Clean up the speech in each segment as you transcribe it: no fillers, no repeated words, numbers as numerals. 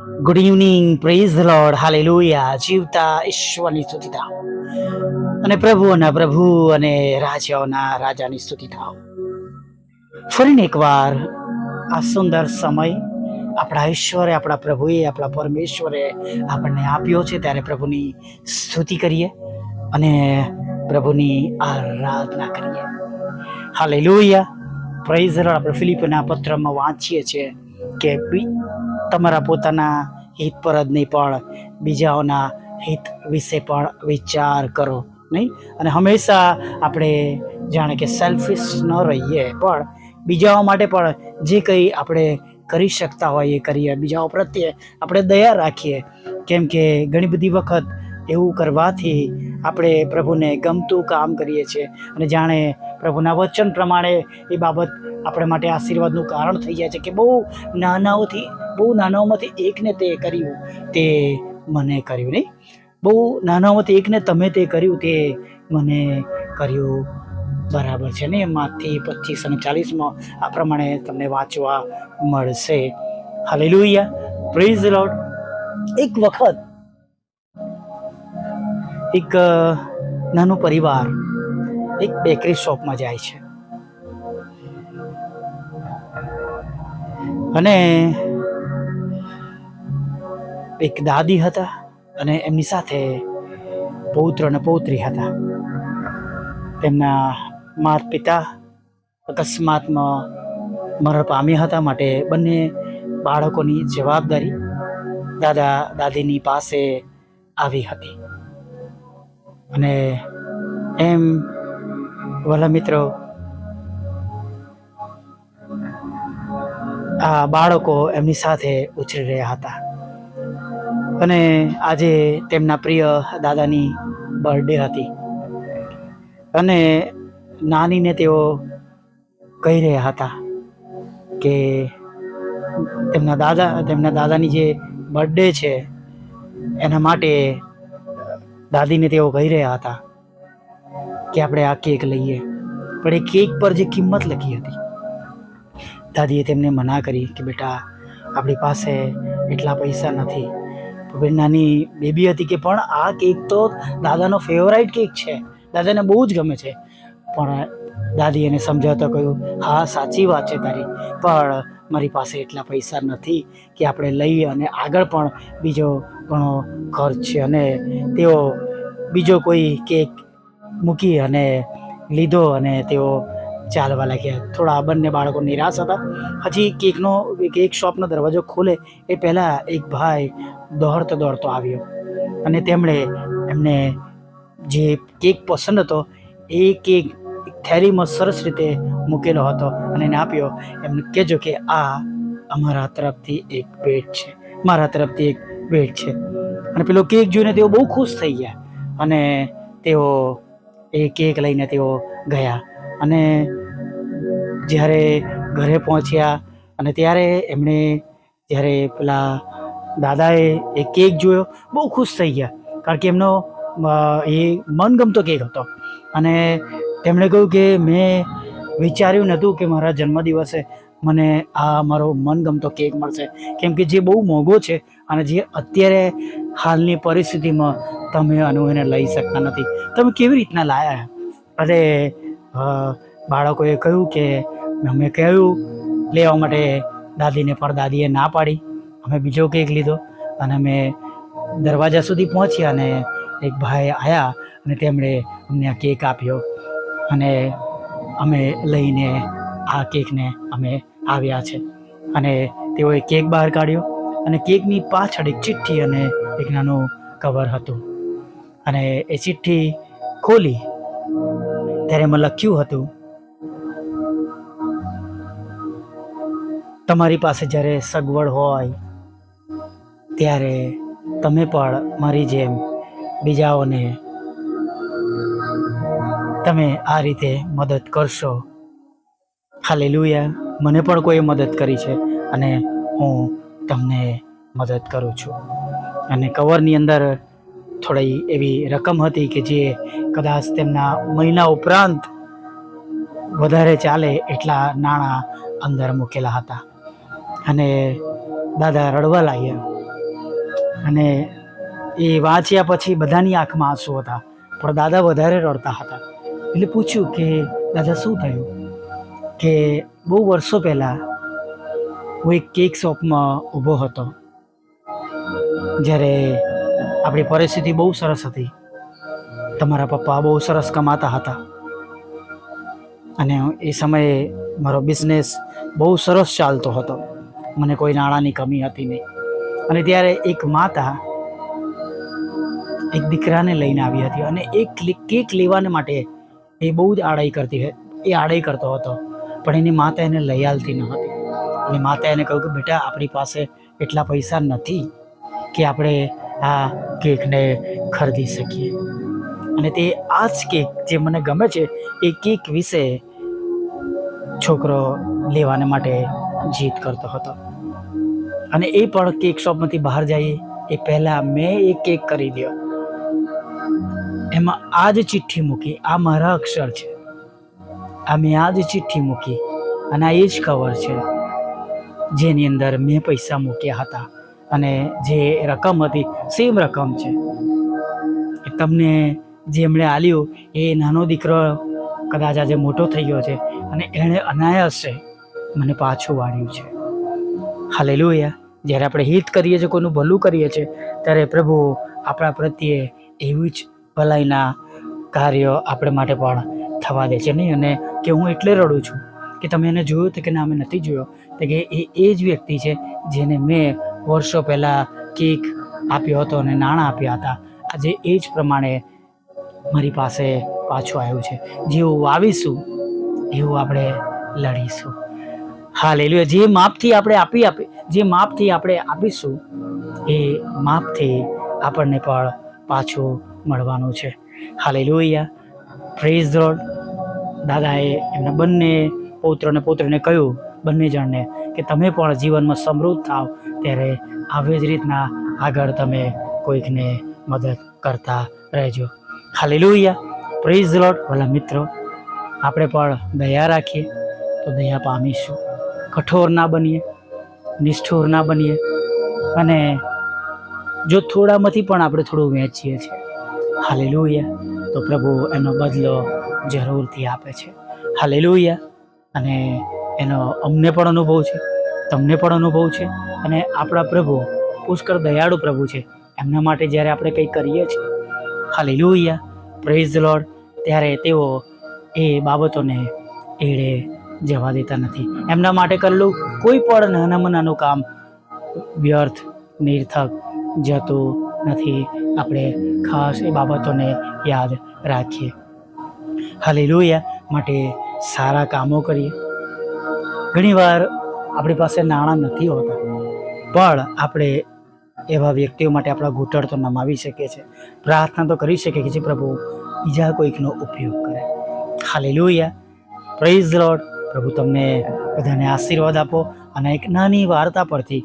Good evening, praise the lord, hallelujah. જીવતા ઈશ્વરની સ્તુતિ થાવ અને પ્રભુઓના પ્રભુ અને રાજાઓના રાજાની સ્તુતિ થાવ. ફરીને એકવાર આ સુંદર સમય આપણા ઈશ્વરે, આપણા પ્રભુએ, આપણા પરમેશ્વરે આપણને આપ્યો છે, ત્યારે પ્રભુની સ્તુતિ કરીએ અને પ્રભુની આરાધના કરીએ. Hallelujah, praise the lord. આપણે ફિલિપીના પત્રમાં વાંચીએ છીએ કે તમારા પોતાના હિત પર જ નહીં પણ બીજાઓના હિત વિશે પણ વિચાર કરો, નહીં? અને હંમેશા આપણે જાણે કે સેલ્ફિશ ન રહીએ, પણ બીજાઓ માટે પણ જે કંઈ આપણે કરી શકતા હોઈએ એ કરીએ. બીજાઓ પ્રત્યે આપણે દયા રાખીએ, કેમ કે ઘણી બધી વખત એવું કરવાથી આપણે પ્રભુને ગમતું કામ કરીએ છીએ અને જાણે પ્રભુના વચન પ્રમાણે એ બાબત આપણે માટે આશીર્વાદનું કારણ થઈ જાય છે કે બહુ નાનાઓમાંથી એકને તે કર્યું, તે મને કર્યું, નહીં? બહુ નાનાઓમાંથી એકને તમે તે કર્યું, તે મને કર્યું. બરાબર છે ને? એમાંથી 25 અને 40માં આ પ્રમાણે તમને વાંચવા મળશે. Hallelujah, praise the lord. એક વખત એક નાનું પરિવાર એક બેકરી શોપમાં જાય છે અને એક દાદી હતા અને એમની સાથે પૌત્ર અને પૌત્રી હતા. તેમના માતા પિતા અકસ્માતમાં મરણ પામ્યા હતા, માટે બંને બાળકોની જવાબદારી દાદા દાદીની પાસે આવી હતી. અને એમ વહાલા મિત્રો, આ બાળકો એમની સાથે ઉછરી રહ્યા હતા અને આજે તેમના પ્રિય દાદાની બર્થડે હતી અને નાનીને તેઓ કહી રહ્યા હતા કે તેમના દાદાની જે બર્થડે છે એના માટે દાદીને તેઓ કહી રહ્યા હતા કે આપણે આ કેક લઈએ, પણ એ કેક પર જે કિંમત લખી હતી, દાદીએ તેમને મના કરી કે બેટા, આપણી પાસે એટલા પૈસા નથી. નાની બેબી હતી કે પણ આ કેક તો દાદાનો ફેવરાઇટ કેક છે, દાદાને બહુ જ ગમે છે. પણ દાદી એને સમજાવતા કહ્યું, હા સાચી વાત છે તારી, પણ મારી પાસે એટલા પૈસા નથી કે આપણે લઈએ અને આગળ પણ બીજો ઘણો ખર્ચ છે. અને તેઓ બીજો કોઈ કેક મૂકી અને લીધો અને તેઓ ચાલવા લાગ્યા. થોડા બંને બાળકો નિરાશ હતા. હજી કેક શોપનો દરવાજો ખોલે એ પહેલાં એક ભાઈ દોડતો આવ્યો અને એમને જે કેક પસંદ હતો એ કેક થેલીમાં સરસ રીતે મૂકેલો હતો અને એને આપ્યો. એમને કહેજો કે આ અમારા તરફથી એક ભેટ છે, મારા તરફથી એક ભેટ છે. અને પેલો કેક જોઈને તેઓ બહુ ખુશ થઈ ગયા અને તેઓ એ કેક લઈને તેઓ ગયા. અને જ્યારે ઘરે પહોંચ્યા અને ત્યારે જ્યારે પેલા દાદાએ એ કેક જોયો, બહુ ખુશ થઈ ગયા, કારણ કે એમનો એ મનગમતો કેક હતો. અને તેમણે કહ્યું કે મેં વિચાર્યું નહોતું કે મારા જન્મદિવસે મને આ મારો મનગમતો કેક મળશે, કેમ કે જે બહુ મોંઘો છે અને જે અત્યારે હાલની પરિસ્થિતિમાં તમે એને લઈ શકતા નથી. તમે કેવી રીતના લાયા? અને બાળકોએ કહ્યું કે અમે કહ્યું લેવા માટે દાદીને, પણ દાદીએ ના પાડી. અમે બીજો કેક લીધો અને અમે દરવાજા સુધી પહોંચ્યા અને એક ભાઈ આવ્યા અને તેમણે અમને આ કેક આપ્યો અને અમે લઈને આ કેકને અમે આવ્યા છે. અને તેઓએ કેક બહાર કાઢ્યો અને કેકની પાછળ એક ચિઠ્ઠી અને એક નાનું કવર હતું. અને એ ચિઠ્ઠી ખોલી ત્યારે એમાં લખ્યું હતું, તમારી પાસે જ્યારે સગવડ હોય ત્યારે તમે પણ મારી જેમ બીજાઓને તમે આ રીતે મદદ કરશો. હાલેલુયા, મને પણ કોઈ મદદ કરી છે અને હું તમને મદદ કરું છું. અને કવરની અંદર થોડી એવી રકમ હતી કે જે કદાચ તેમના મહિના ઉપરાંત વધારે ચાલે એટલા નાણાં અંદર મૂકેલા હતા. અને દાદા રડવા લાગ્યા અને એ વાંચ્યા પછી બધાની આંખમાં આંસુ હતા, પણ દાદા વધારે રડતા હતા. એટલે પૂછ્યું કે દાદા શું થયું? કે બહુ વર્ષો પહેલાં હું એક કેક શોપમાં ઊભો હતો, જ્યારે આપણી પરિસ્થિતિ બહુ સરસ હતી. તમારા પપ્પા બહુ સરસ કમાતા હતા અને એ સમયે મારો બિઝનેસ બહુ સરસ ચાલતો હતો. મને કોઈ નાણાંની કમી હતી નહીં. અને ત્યારે એક માતા એક દીકરાને લઈને આવી હતી અને એક કેક લેવાને માટે એ બહુ જ આડાઈ કરતો હતો, પણ એની માતા એને લઈ આવતી ન હતી. અને માતા એને કહ્યું કે બેટા, આપણી પાસે એટલા પૈસા નથી કે આપણે આ કેકને ખરીદી શકીએ. અને તે આ જ કેક જે મને ગમે છે એ કેક વિશે છોકરો લેવાને માટે જીદ કરતો હતો. અને એ પણ કેક શોપમાંથી બહાર જઈએ એ પહેલાં મેં એ કેક ખરીદ્યો. એમાં આ જ ચિઠ્ઠી મૂકી, આ મારા અક્ષર છે, આ મેં આ જ ચિઠ્ઠી મૂકી અને આ એ જ કવર છે જેની અંદર મેં પૈસા મૂક્યા હતા. અને જે રકમ હતી સેમ રકમ છે. તમને જે એમણે આલ્યું એ નાનો દીકરો કદાચ આજે મોટો થઈ ગયો છે અને એણે અનાયાસે મને પાછું વાળ્યું છે. હાલેલુયા. જ્યારે આપણે હિત કરીએ છીએ, કોઈનું ભલું કરીએ છીએ, ત્યારે પ્રભુ આપણા પ્રત્યે એવી જ ભલાઈના કાર્યો આપણે માટે પણ થવા દે છે નહીં. અને કે હું એટલે રડું છું કે તમે એને જોયો તો કે ના, અમે નથી જોયો. તો કે એ જ વ્યક્તિ છે જેને મેં વર્ષો પહેલાં કેક આપ્યો હતો અને નાણાં આપ્યા હતા. આજે એ જ પ્રમાણે મારી પાસે પાછું આવ્યું છે. જેવું વાવીશું એવું આપણે લડીશું. હાલેલુયા. જે માપથી આપણે આપીશું એ માપથી આપણને પણ પાછું મળવાનું છે. હાલેલુયા. Praise the lord. દાદાએ એમના બંને પૌત્રને પુત્રીને કહ્યું, બંને જણને, કે તમે પણ જીવનમાં સમૃદ્ધ થાવ, ત્યારે આવી જ રીતના આગળ તમે કોઈકને મદદ કરતા રહેજો. હાલેલુયા. Praise the lord. ભલા મિત્રો, આપણે પણ દયા રાખીએ તો દયા પામીશું. કઠોર ના બનીએ, નિષ્ઠુર ના બનીએ. અને જો થોડામાંથી પણ આપણે થોડું વહેંચીએ છીએ, હાલેલુયા, તો પ્રભુ એનો બદલો જરૂરથી આપે છે. હાલેલુયા. અને એનો અમને પણ અનુભવ છે, તમને પણ અનુભવ છે. અને આપણા પ્રભુ પુષ્કળ દયાળુ પ્રભુ છે. એમના માટે જ્યારે આપણે કંઈ કરીએ છીએ, હાલેલુયા, પ્રેઝ ધ લોર્ડ, ત્યારે તેઓ એ બાબતોને એળે જવા દેતા નથી. એમના માટે કરેલું કોઈ પણ નાનામાં નાનું કામ વ્યર્થ, નિર્થક જતું નથી. આપણે ખાસ એ બાબતોને યાદ રાખીએ. હાલેલુયા. માટે સારા કામો કરીએ. ઘણીવાર આપણી પાસે નાણાં નથી હોતા, પણ આપણે એવા વ્યક્તિઓ માટે આપણા ઘૂંટણ તો નમાવી શકીએ છીએ, પ્રાર્થના તો કરી શકીએ છીએ, પ્રભુ બીજા કોઈકનો ઉપયોગ કરે. હાલેલુયા. Praise the lord. પ્રભુ તમને બધાને આશીર્વાદ આપો. અને એક નાની વાર્તા પરથી,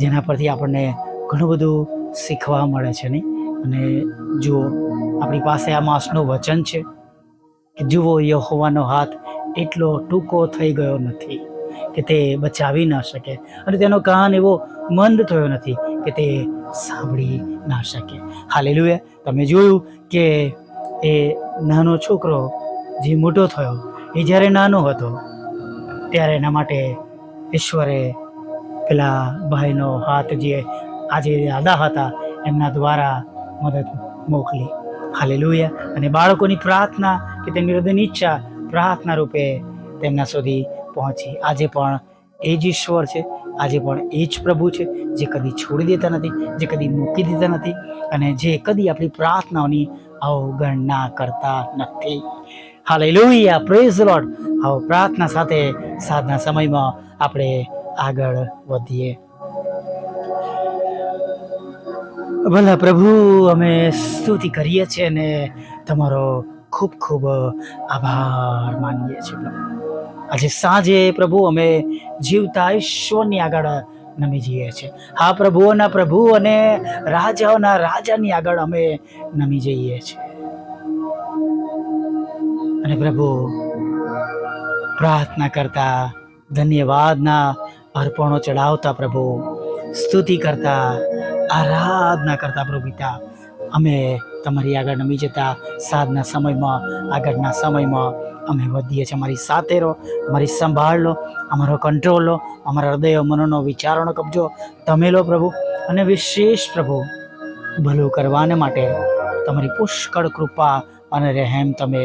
જેના પરથી આપણને ઘણું બધું શીખવા મળે છે નહીં. અને જુઓ, આપણી પાસે આ માસનું વચન છે કે જુઓ, યહોવાનો હાથ એટલો ટૂંકો થઈ ગયો નથી કે તે બચાવી ન શકે, અને તેનો કાન એવો મંદ થયો નથી કે તે સાંભળી ના શકે. હાલેલુયા. તમે જોયું કે એ નાનો છોકરો જે મોટો થયો, એ જ્યારે નાનો હતો ત્યારે એના માટે ઈશ્વરે પેલા ભાઈનો હાથ, જે આજે દાદા હતા, એમના દ્વારા મદદ મોકલી. હાલેલુયા. અને બાળકોની પ્રાર્થના કે તેમની હૃદયની ઈચ્છા પ્રાર્થના રૂપે તેમના સુધી પહોંચી. આજે પણ એ જ ઈશ્વર છે, આજે પણ એ જ પ્રભુ છે, જે કદી છોડી દેતા નથી, જે કદી મૂકી દેતા નથી, અને જે કદી આપણી પ્રાર્થનાઓની અવગણના કરતા નથી. હાલેલુયા. Praise the lord. આવો પ્રાર્થના સાથે સાંજના સમયમાં આપણે આગળ વધીએ. ભલા પ્રભુ, અમે સ્તુતિ કરીએ છીએ અને તમારો ખૂબ ખૂબ આભાર માનીએ છીએ. પ્રભુ, આજે સાંજે પ્રભુ અમે જીવતા ઈશ્વરની આગળ નમી જઈએ છીએ. હા, પ્રભુઓના પ્રભુ અને રાજાઓના રાજાની આગળ અમે નમી જઈએ છીએ. અને પ્રભુ, પ્રાર્થના કરતા, ધન્યવાદના અર્પણો ચડાવતા, પ્રભુ સ્તુતિ કરતા, આરાધના કરતા પ્રભુ પિતા અમે તમારી આગળ નમી જતા સાંજના સમયમાં આગળના સમયમાં અમે વધીએ છીએ. અમારી સાથે રહો, અમારી સંભાળ લો, અમારો કંટ્રોલ લો, અમારા હૃદય મનનો વિચારોનો કબજો તમે લો પ્રભુ. અને વિશેષ પ્રભુ ભલું કરવાને માટે તમારી પુષ્કળ કૃપા અને રહેમ તમે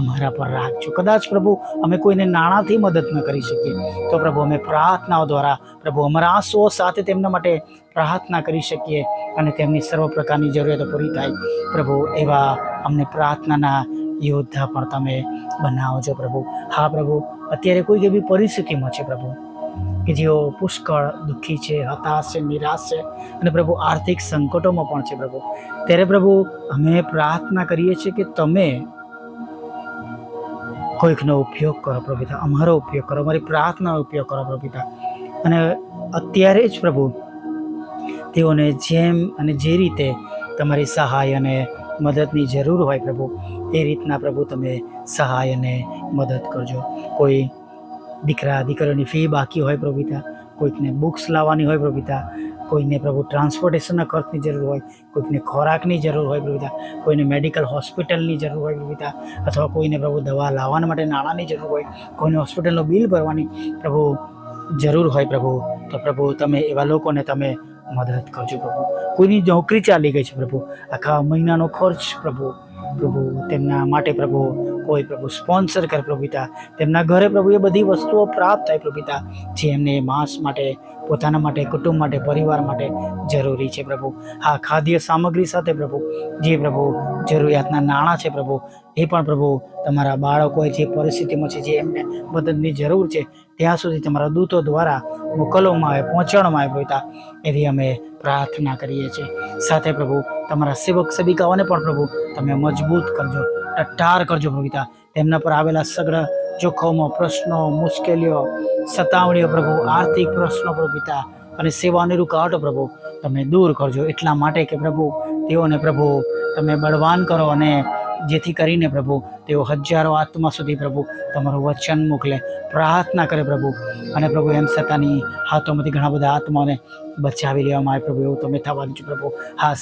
અમારા પર રાખજો. કદાચ પ્રભુ અમે કોઈને નાણાંથી મદદ ન કરી શકીએ તો પ્રભુ અમે પ્રાર્થનાઓ દ્વારા પ્રભુ અમારા આંસુઓ સાથે તેમના માટે પ્રાર્થના કરી શકીએ અને તેમની સર્વ પ્રકારની જરૂરિયાતો પૂરી થાય. પ્રભુ એવા અમને પ્રાર્થનાના યોદ્ધા પણ તમે બનાવજો પ્રભુ. હા પ્રભુ, અત્યારે કોઈ એવી પરિસ્થિતિમાં છે પ્રભુ કે જેઓ પુષ્કળ દુઃખી છે, હતાશ છે, નિરાશ છે અને પ્રભુ આર્થિક સંકટોમાં પણ છે પ્રભુ, ત્યારે પ્રભુ અમે પ્રાર્થના કરીએ છીએ કે તમે કોઈકનો ઉપયોગ કરો પ્રભુ પિતા, અમારો ઉપયોગ કરો, અમારી પ્રાર્થનાનો ઉપયોગ કરો પ્રભુ પિતા. અને અત્યારે જ પ્રભુ તેઓને જેમ અને જે રીતે તમારી સહાય અને મદદની જરૂર હોય પ્રભુ એ રીતના પ્રભુ તમે સહાય અને મદદ કરજો. કોઈ દીકરા દીકરીઓની ફી બાકી હોય પ્રભુ પિતા, કોઈકને બુક્સ લાવવાની હોય પ્રભુ પિતા, કોઈને પ્રભુ ટ્રાન્સપોર્ટેશનના ખર્ચની જરૂર હોય, કોઈકને ખોરાકની જરૂર હોય પ્રભુ પિતા, કોઈને મેડિકલ હોસ્પિટલની જરૂર હોય પ્રભુ પિતા, અથવા કોઈને પ્રભુ દવા લાવવા માટે નાણાંની જરૂર હોય, કોઈને હોસ્પિટલનું બિલ ભરવાની પ્રભુ જરૂર હોય પ્રભુ, તો પ્રભુ તમે એવા લોકોને તમે મદદ કરજો પ્રભુ. કોઈની નોકરી ચાલી ગઈ છે પ્રભુ, આખા મહિનાનો ખર્ચ પ્રભુ તેમના માટે પ્રભુ કોઈ પ્રભુ સ્પોન્સર કરે પ્રભુ પિતા, તેમના ઘરે પ્રભુ એ બધી વસ્તુઓ પ્રાપ્ત થાય પ્રભુ પિતા જે એમને માસ માટે, પોતાના માટે, કુટુંબ માટે, પરિવાર માટે જરૂરી છે પ્રભુ. હા, ખાદ્ય સામગ્રી સાથે પ્રભુ જે પ્રભુ જરૂરિયાતના નાણાં છે પ્રભુ એ પણ પ્રભુ તમારા બાળકોએ જે પરિસ્થિતિમાં છે, જે એમને મદદની જરૂર છે ત્યાં સુધી તમારા દૂતો દ્વારા મોકલવામાં આવે, પહોંચાડવામાં આવે પ્રભુ. એવી અમે પ્રાર્થના કરીએ છીએ. સાથે પ્રભુ તમારા સેવક સેવિકાઓને પણ પ્રભુ તમે મજબૂત કરજો, ટટ્ટાર કરજો પ્રભુ પિતા. તેમના પર આવેલા સગળા જોખમો, પ્રશ્નો, મુશ્કેલીઓ, સતાવણીઓ પ્રભુ, આર્થિક પ્રશ્નો પ્રભુ પિતા અને સેવાની રૂકાવટો પ્રભુ તમે દૂર કરજો. એટલા માટે કે પ્રભુ તેઓને પ્રભુ તમે બળવાન કરો અને જેથી કરીને પ્રભુ તેઓ હજારો આત્મા સુધી પ્રભુ તમારું વચન મોકલે, પ્રાર્થના કરે પ્રભુ. અને પ્રભુ એમ સતાની હાથોમાંથી ઘણા બધા આત્માઓને બચાવી લેવામાં આવે પ્રભુ, એવું તમે થવા દીધું પ્રભુ. હા,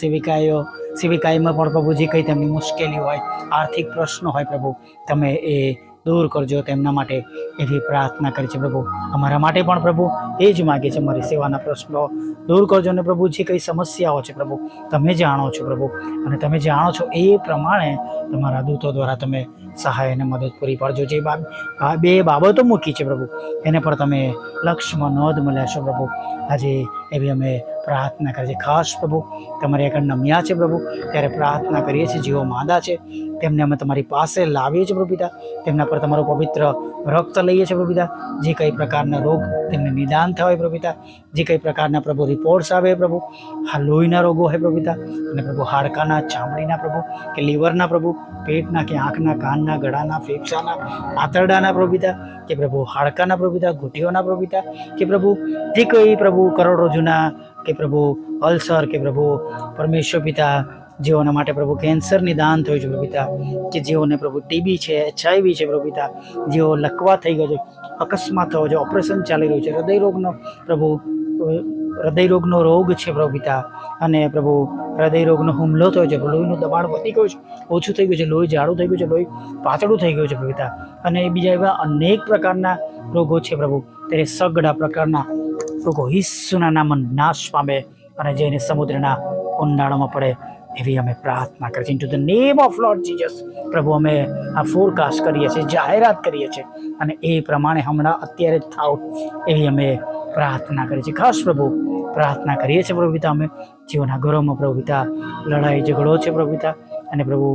સેવિકાઈમાં પણ પ્રભુ જે કંઈ તેમની મુશ્કેલી હોય, આર્થિક પ્રશ્નો હોય પ્રભુ તમે એ દૂર કરજો તેમના માટે, એવી પ્રાર્થના કરી છે પ્રભુ. અમારા માટે પણ પ્રભુ એ જ માગે છે, મારી સેવાના પ્રશ્નો દૂર કરજો. અને પ્રભુ જે કંઈ સમસ્યાઓ છે પ્રભુ તમે જાણો છો પ્રભુ, અને તમે જાણો છો એ પ્રમાણે તમારા દૂતો દ્વારા તમે સહાય અને મદદ પૂરી પાડજો. જે બે બાબતો મૂકી છે પ્રભુ એને પણ તમે લક્ષ્યમાં નોંધ મળ્યા પ્રભુ. આજે એવી અમે પ્રાર્થના કરીએ છીએ. ખાસ પ્રભુ તમારી આગળ નમ્યા છે પ્રભુ, ત્યારે પ્રાર્થના કરીએ છીએ જેઓ માંદા છે તેમને અમે તમારી પાસે લાવીએ છીએ પ્રભુ પિતા. તેમના પર તમારું પવિત્ર રક્ત લઈએ છીએ પ્રભુ પિતા. જે કંઈ પ્રકારના રોગ તેમને નિદાન થયા હોય પ્રભુ પિતા, જે કંઈ પ્રકારના પ્રભુ રિપોર્ટ્સ આવે પ્રભુ, હા લોહીના રોગો હોય પ્રભુ પિતા, અને પ્રભુ હાડકાના, ચામડીના પ્રભુ કે લીવરના પ્રભુ, પેટના કે આંખના, કાનના, ગળાના, ફેફસાના, આંતરડાના પ્રભુ પિતા, કે પ્રભુ હાડકાના પ્રભુ પિતા, ઘૂંટીઓના પ્રભુ પિતા, કે પ્રભુ જે કંઈ પ્રભુ કરોડરજ્જુના કે પ્રભુ અલ્સર, કે પ્રભુ પરમેશ્વર પિતા જેઓના માટે પ્રભુ કેન્સર નિદાન થયું છે પ્રભુ પિતા, કે જેઓને પ્રભુ ટીબી છે, HIV છે પ્રભુ પિતા, જેઓ લકવા થઈ ગયો છે, અકસ્માત થયો છે, ઓપરેશન ચાલી રહ્યું છે, હૃદયરોગનો રોગ છે પ્રભુ પિતા, અને પ્રભુ હૃદયરોગનો હુમલો થયો છે, લોહીનું દબાણ વધી ગયું છે, ઓછું થઈ ગયું છે, લોહી જાડું થઈ ગયું છે, લોહી પાતળું થઈ ગયું છે પ્રભુ પિતા, અને બીજા એવા અનેક પ્રકારના રોગો છે પ્રભુ. ત્યારે સગડા પ્રકારના રોગો ઈસુના નામમાં નાશ પામે અને જઈને સમુદ્રના ઊંડાણમાં પડે, એવી અમે પ્રાર્થના કરીએ છીએ. In to the name of lord Jesus પ્રભુ અમે આ ફોરકાસ્ટ કરીએ છીએ, જાહેરાત કરીએ છીએ, અને એ પ્રમાણે હમણાં અત્યારે જ થાવ એવી અમે પ્રાર્થના કરીએ છીએ. ખાસ પ્રભુ પ્રાર્થના કરીએ છીએ પ્રભુ પિતા અમે જીવના ઘરોમાં પ્રભુ પિતા લડાઈ ઝઘડો છે પ્રભુ પિતા, અને પ્રભુ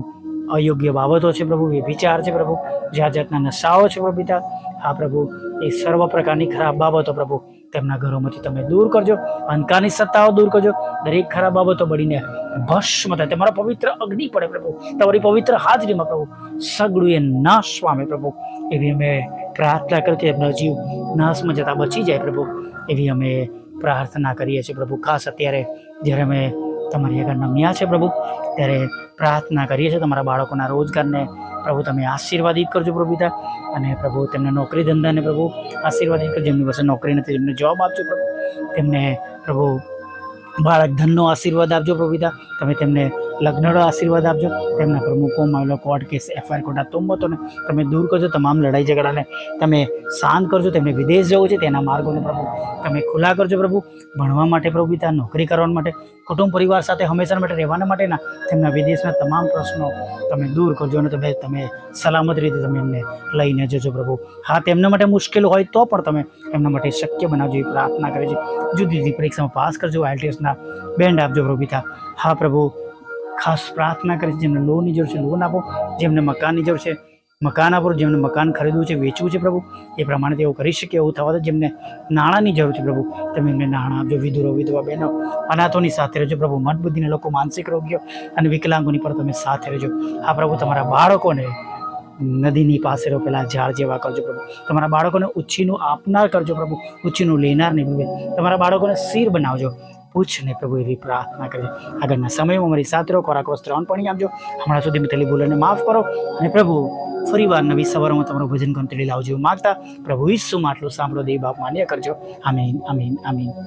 અયોગ્ય બાબતો છે પ્રભુ, વિચાર છે પ્રભુ, જાત જાતના નશાઓ છે પ્રભુ પિતા. હા પ્રભુ એ સર્વ પ્રકારની ખરાબ બાબતો પ્રભુ તેમના ઘરોમાંથી તમે દૂર કરજો, અંધકારની સત્તાઓ દૂર કરજો, દરેક ખરાબ બાબતો બળીને ભસ્મ થાય, તમારા પવિત્ર અગ્નિ પડે પ્રભુ, તમારી પવિત્ર હાજરીમાં પ્રભુ સગડું એ નાશ પામે પ્રભુ, એવી અમે પ્રાર્થના કરતી એમનો જીવ નાશમાં જતા બચી જાય પ્રભુ, એવી અમે પ્રાર્થના કરીએ છીએ પ્રભુ. ખાસ અત્યારે જ્યારે અમે તમારી આગળ નમ્યા છે પ્રભુ, ત્યારે પ્રાર્થના કરીએ છીએ તમારા બાળકોના રોજગારને પ્રભુ તમે આશીર્વાદિત કરજો પ્રભુ પિતા, અને પ્રભુ તેમને નોકરી ધંધાને પ્રભુ આશીર્વાદિત કરજો. જેમની પાસે નોકરી નથી તેમને જોબ આપજો પ્રભુ, તેમને પ્રભુ બાળક ધનનો આશીર્વાદ આપજો પ્રભુ પિતા. તમે તેમને લગ્નનો આશીર્વાદ આપજો. તેમના પર મૂકવામાં આવેલો કોર્ટ કેસ એફઆઈઆર ખોટા તોમતોને તમે દૂર કરજો. તમામ લડાઈ ઝઘડાને તમે શાંત કરજો. તેમને વિદેશ જવું છે તેના માર્ગોને પ્રભુ તમે ખુલ્લા કરજો પ્રભુ. ભણવા માટે પ્રભુ પિતા, નોકરી કરવા માટે, કુટુંબ પરિવાર સાથે હંમેશા માટે રહેવાના માટેના તેમના વિદેશના તમામ પ્રશ્નો તમે દૂર કરજો અને તમે સલામત રીતે તમે એમને લઈને જજો પ્રભુ. હા, તેમના માટે મુશ્કેલ હોય તો પણ તમે એમના માટે શક્ય બનાવજો એ પ્રાર્થના કરે છે. જુદી જુદી પરીક્ષામાં પાસ કરજો. IELTSના બેન્ડ આપજો પ્રભુ પિતા. હા પ્રભુ, ખાસ પ્રાર્થના કરે છે જેમને લોનની જરૂર છે લોન આપો, જેમને મકાનની જરૂર છે મકાન આપો, જેમને મકાન ખરીદવું છે વેચવું છે પ્રભુ એ પ્રમાણે તેઓ કરી શકે એવું થવા દો. જેમને નાણાંની જરૂર છે પ્રભુ તમે એમને નાણાં આપજો. વિધુરો વિધવા બહેનો અનાથોની સાથે રહેજો પ્રભુ. મંદબુદ્ધિના લોકો, માનસિક રોગીઓ અને વિકલાંગોની પર તમે સાથે રહેજો. હા પ્રભુ, તમારા બાળકોને નદીની પાસે પેલા ઝાડ જેવા કરજો પ્રભુ. તમારા બાળકોને ઉછીનું આપનાર કરજો પ્રભુ, ઉછીનું લેનાર નહીં પ્રભુ. તમારા બાળકોને શિર બનાવજો, પૂછ ને પ્રભુ એવી પ્રાર્થના કરી. આગળના સમયમાં મારી સાથે રહો. ખોરાક વસ્ત્ર અન્ન પાણી આપજો. હમણાં સુધી મેં થયેલી ભૂલોને માફ કરો અને પ્રભુ ફરીવાર નવી સવારમાં તમારું ભજન કંટ્રી લાવજો માગતા પ્રભુ ઈસુમાં આટલું સાંભળો દે બાપ માન્ય કરજો. આમીન આમીન આમીન.